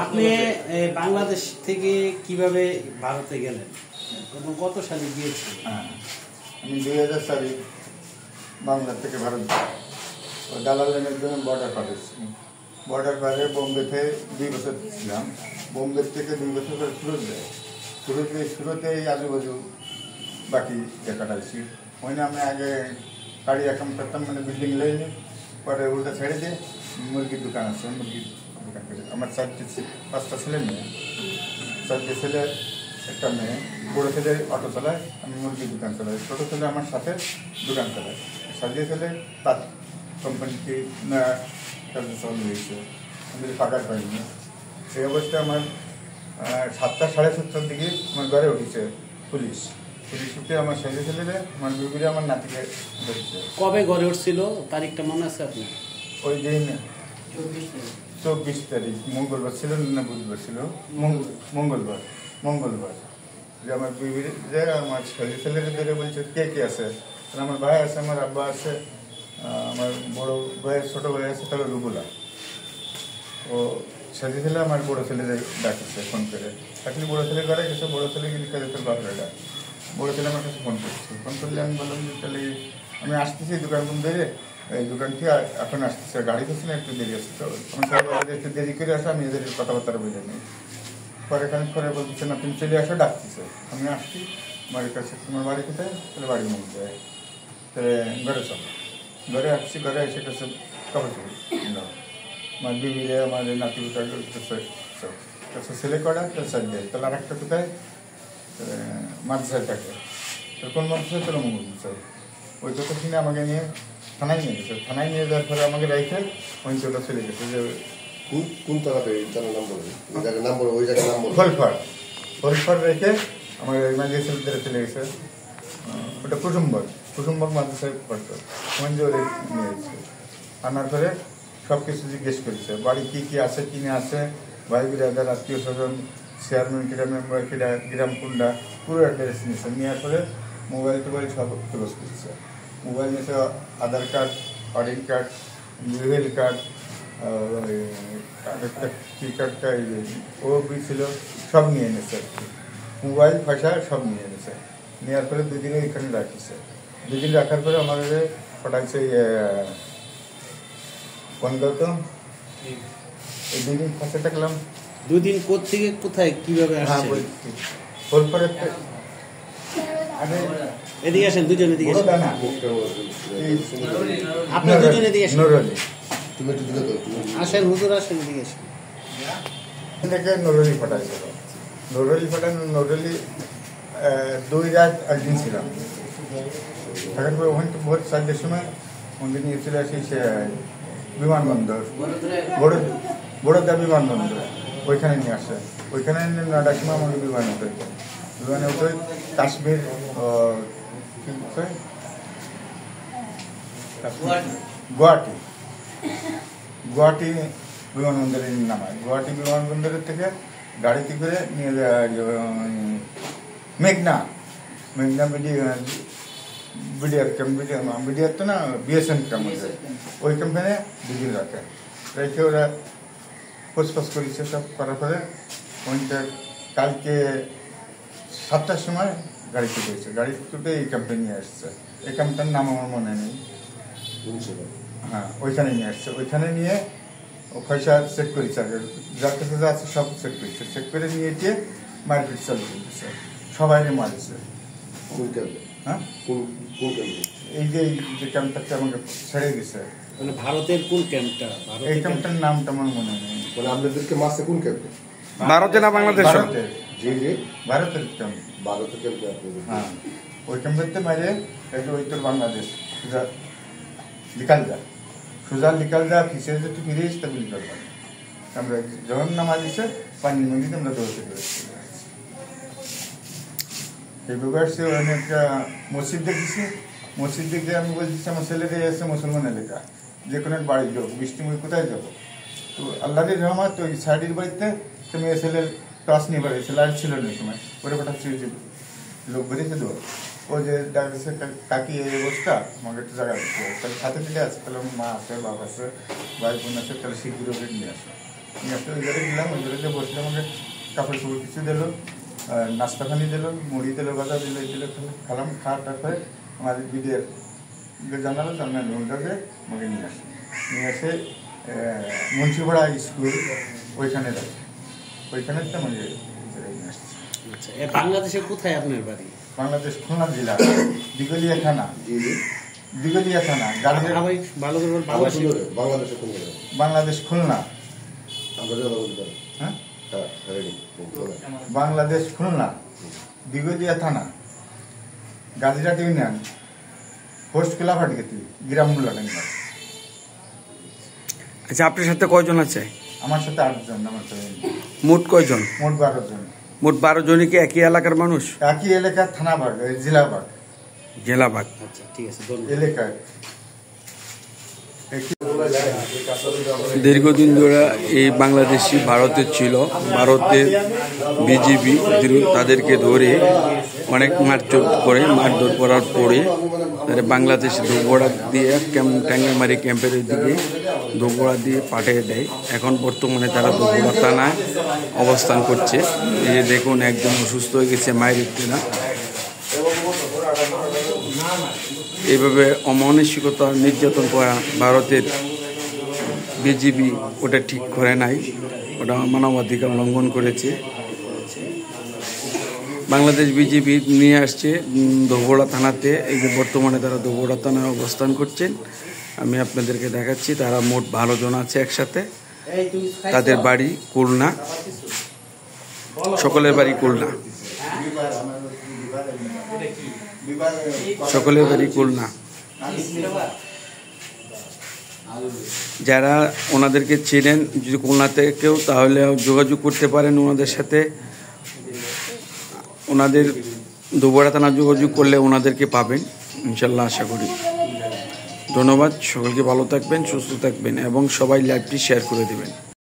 আপনি বাংলাদেশ থেকে কিভাবে ভারতে গেলেন এবং কত সালে গিয়েছেন? আমি 2000 সালে বাংলা থেকে ভারত দালালের মাধ্যমে বর্ডার পার হয়েছি। বর্ডার পারে বোম্বেতে 2 বছর ছিলাম। বোম্বে থেকে 2 বছর পরে সুরতে এই আজুবাজু বাকি কাটাইছি। ওই না আমি আগে গাড়ি এখন করতাম, মানে বিল্ডিং লাইনে, পরে ওটা ছেড়ে দিয়ে মুরগির দোকান আছে, মুরগির দোকান করে আমার 4-5টা ছেলে মেয়ে, 4টে ছেলে একটা মেয়ে। বড়ো ছেলে অটো চালায়, আমি মুরগির দোকান চালাই। ছোটো ছেলে আমার সাথে দোকান চালায়। সাজিয়ে ছেলে তার কোম্পানিতে কাজে চালু হয়েছে, আমি পাকার পাইনি। সেই অবস্থায় আমার 7টা 7:30টার দিকে আমার ঘরে উঠেছে পুলিশ উঠে আমার সাজিয়ে ছেলেরে, আমার বিবিরে, আমার নাতিকে ধরেছে। কবে ঘরে উঠছিল তারিখটা মনে আছে আপনার? ওই দিন 24 তারিখ মঙ্গলবার ছিল না বুধবার ছিল? মঙ্গলবার যে আমার বিবির যে আমার ছেলের ধরে বলছে কে কে আছে। আমার ভাই আছে, আমার আব্বা আছে, আমার বড় ভাইয়ের ছোটো ভাই আছে, তাহলে রুবুলা। ও সাজি ছেলে আমার বড় ছেলেদের ডাকছে ফোন করে। আসলে বড়ো ছেলে ঘরে গেছে, বড়ো ছেলে গেলে কাজে তোর বাপরে ডাক। বড়ো ছেলে আমার কাছে ফোন করছে। ফোন করলে আমি বললাম যে তাহলে আমি আসতেছি দোকান কোন দেরে, এই দোকান থেকে এখন আসতেছে, গাড়ি করছি না, একটু দেরি আসছে। তো আমার একটু দেরি করে আসো, আমি এদের কথাবার্তা বুঝে নিই। পরে খানিক পরে বলতেছে না তুমি চলে আসো, ডাকতেছে। আমি আসছি বাড়ির কাছে। তোমার বাড়ি কোথায়? তাহলে বাড়ির মধ্যে। তাহলে ঘরে চলো। ঘরে আসছি, ঘরে এসে কাছে কাপড় আমার বিবিরে, আমার নাতিটা কাছে ছেলে করা, তার সাইড দেয়। তাহলে আর একটা কোথায়? মাদ্রাসায় থাকে। কোন মাদ্রাসায়? তাহলে মঙ্গল চাই। ওই কথা শুনে আমাকে নিয়ে থানায় নিয়ে গেছে। থানায় নিয়ে যাওয়ার পরে আমাকে রেখে ওই চলে চলে গেছে। যে কোন জায়গাতে নাম বলে, ওই জায়গার নাম বলে, ওই জায়গার নাম বলে ফলফার রেখে আমার মাদ্রাসা ছেলেদের চলে গেছে। ওটা কুটুম্বক মাদ্রাসায় পড়তো। মঞ্জুরে নিয়ে গেছে। আনার পরে সব কিছু জিজ্ঞেস করেছে, বাড়ি কী কী আছে, কিনে আছে, ভাই বিরাদার, আত্মীয় স্বজন, চেয়ারম্যান কিরা, মেম্বার কিরা, গ্রাম কুন্ডা, পুরো অ্যাড্রেস নিয়েছে। নেওয়ার পরে মোবাইল টোবাইল সব ক্লোজ করছে। মোবাইল নিয়েছে, আধার কার্ড, অডিট কার্ড, বিএল কার্ড, কি কার্ডটা ও ছিল, সব নিয়ে এনেছে। মোবাইল পয়সা সব নিয়ে এনেছে। নেওয়ার পরে 2 দিনে এখানে রাখিছে। 2 দিন রাখার পরে আমাদের পাঠাইছে বন্ধত। এই 2 দিন ফাঁসে থাকলাম। 2 দিন কোত্থেকে কোথায় কিভাবে আসছে? ফলপরে এদিকে আসেন, দুজন এদিকে আসেন। আপনি দুজন এদিকে আসেন। তুমি একটু দিলে তো আসেন হুজুর, আসেন এদিকে আসেন। থেকে নরলি পাঠাইছিল। নরলি পাঠানো, নরলি 2 রাত একদিন ছিলাম। থাকার পরে ওখানে তো ভোর 4টার সময় ওখানে নিয়ে চলে আসি সে বিমানবন্দর, বড়োদা বিমানবন্দর। ওইখানে নিয়ে আসে। ওইখানে 9টার সময় আমাকে বিমানে উঠে কাশ্মীর গুয়াহাটি বিমানবন্দরে নামায়। গুয়াহাটি বিমানবন্দরের থেকে গাড়িতে করে নিয়ে যায় মেঘনা বিডিআর ক্যাম্প, বিডিআর তো না, বিএসএন ক্যাম্প আছে। ওই ক্যাম্পে 2 দিন রাখে। রেখে ওরা পোস্টপাস করেছে। সব করার পরে ওইটা কালকে 7টার সময় গাড়িতে পেয়েছে। গাড়ি তুলে এই ক্যাম্পে নিয়ে আসছে। এই ক্যাম্পটার নাম আমার মনে নেই। হ্যাঁ, ওইখানে নিয়ে আসছে। ওইখানে নিয়ে ও পয়সা চেক করেছে, আগে যার কাছে যা আছে সব চেক করেছে। চেক করে নিয়ে গিয়ে মারপিট চালু করতেছে, সবাই মারছে। হ্যাঁ, এই যে ক্যাম্পটা আমাকে ছেড়ে গেছে। মানে ভারতের কোন ক্যাম্পটা? এই ক্যাম্পটার নামটা আমার মনে নেই। মানে আপনাদেরকে মাসে কোন ক্যাম্পে? ভারতে না বাংলাদেশ? ভারতের ক্যাম্প। ভারতের ক্যাম্পে আপনাদের? হ্যাঁ, ওই ক্যাম্পেতে মারে ওই তোর বাংলাদেশ সোজা লিকাল যা ফিসে যে তুই ফিরে আসতে বিল করবা। আমরা যখন নামা দিচ্ছে পানির নদীতে আমরা দৌড়তে পেরেছি। এইভাবে আসছে। ওখানে একটা মসজিদ দেখেছি। মসজিদ দেখে আমি বলছি আমার ছেলেরা এসে মুসলমান এলাকা, যে কোনো বাড়ি যাবো, বৃষ্টিময় কোথায় যাবো? তো আল্লাহর রহমত ওই সাইডের বাড়িতে তো মেয়ে ছেলের টস নিয়ে বেড়েছে, লাইট ছিল না সময়, ওরা পাঠাচ্ছি লোক বেরিয়েছে দেবো। ও যে ডাকছে কাকি এই অবস্থা, আমাকে একটু জায়গা দিচ্ছে, তাহলে সাথে মিলে আছে, তাহলে আমার মা আছে, বাপ আছে, ভাই বোন আছে, তাহলে শিগগির ওকে নিয়ে আসো। নিয়ে আসতে ওই জায়গায় দিলাম, ওই জায়গাতে বসলে আমাকে কাপড় চোপড় কিছু দিল, নাস্তাখানি দিল, মুড়ি দিল, গাঁদা দিল, এই দিল, খেলাম, খাওয়াটা করে আমার বিডিআর জানালো, জানার রুমটাকে আমাকে নিয়ে আসে। নিয়ে এসে মুন্সিপাড়া স্কুল ওইখানে রাখে, ওইখানে তো আমাকে নিয়ে আসছে। আচ্ছা, বাংলাদেশে কোথায় আপনার বাড়ি? বাংলাদেশ খুলনা জেলা, দিগলিয়া থানা, দিগলিয়া থানা, গাড়ির আমি ভালো করে বলবো, বাংলাদেশে বাংলাদেশে কোন জায়গায়? বাংলাদেশ খুলনা, আমরা যাবো বলতে পারি। হ্যাঁ হ্যাঁ, রেডি। বাংলাদেশ খুলনা, দিগলিয়া থানা, গাজীরাট ইউনিয়ন, পোস্ট ক্লাফাট গেতি, গ্রাম মুল্লাডাঙ্গা। আচ্ছা, আপনার সাথে কয়জন আছে? আমার সাথে 8 জন, আমার সাথে মোট কয়জন? মোট 12 জন। মোট 12 জনই কি একই এলাকার মানুষ? একই এলাকার থানা ভাগ, জেলা ভাগ, জেলা ভাগ। আচ্ছা, ঠিক আছে, ধন্যবাদ। এলাকায় দীর্ঘদিন ধরে এই বাংলাদেশি ভারতে ছিল, ভারতের বিজিবি তাদেরকে ধরে অনেক মারধর করে, মারধর করার পরে তারা বাংলাদেশে দোগোড়া দিয়ে ট্যাঙ্গামারি ক্যাম্পের দিকে দোগোড়া দিয়ে পাঠিয়ে দেয়। এখন বর্তমানে তারা দোগোড়া থানায় অবস্থান করছে। এই যে দেখুন, একজন অসুস্থ হয়ে গেছে, মায়ের না। এইভাবে অমানসিকতা নির্যাতন করা ভারতের বিজিবি ওটা ঠিক করে নাই, ওটা মানবাধিকার লঙ্ঘন করেছে। বাংলাদেশ বিজিবি নিয়ে আসছে দোগোড়া থানাতে। এই যে বর্তমানে তারা দোগোড়া থানায় অবস্থান করছেন। আমি আপনাদেরকে দেখাচ্ছি, তারা মোট 12 জন আছে একসাথে। তাদের বাড়ি খুলনা, সকলের বাড়ি খুলনা, সকলের বাড়ি খুলনা। যারা ওনাদেরকে চেনেন, যদি খুলনা থেকে কেউ, তাহলে যোগাযোগ করতে পারেন ওনাদের সাথে। ওনাদের দোবরা থানা যোগাযোগ করলে ওনাদেরকে পাবেন ইনশাল্লাহ, আশা করি। ধন্যবাদ, সকলকে ভালো থাকবেন, সুস্থ থাকবেন এবং সবাই লাইভটি শেয়ার করে দেবেন।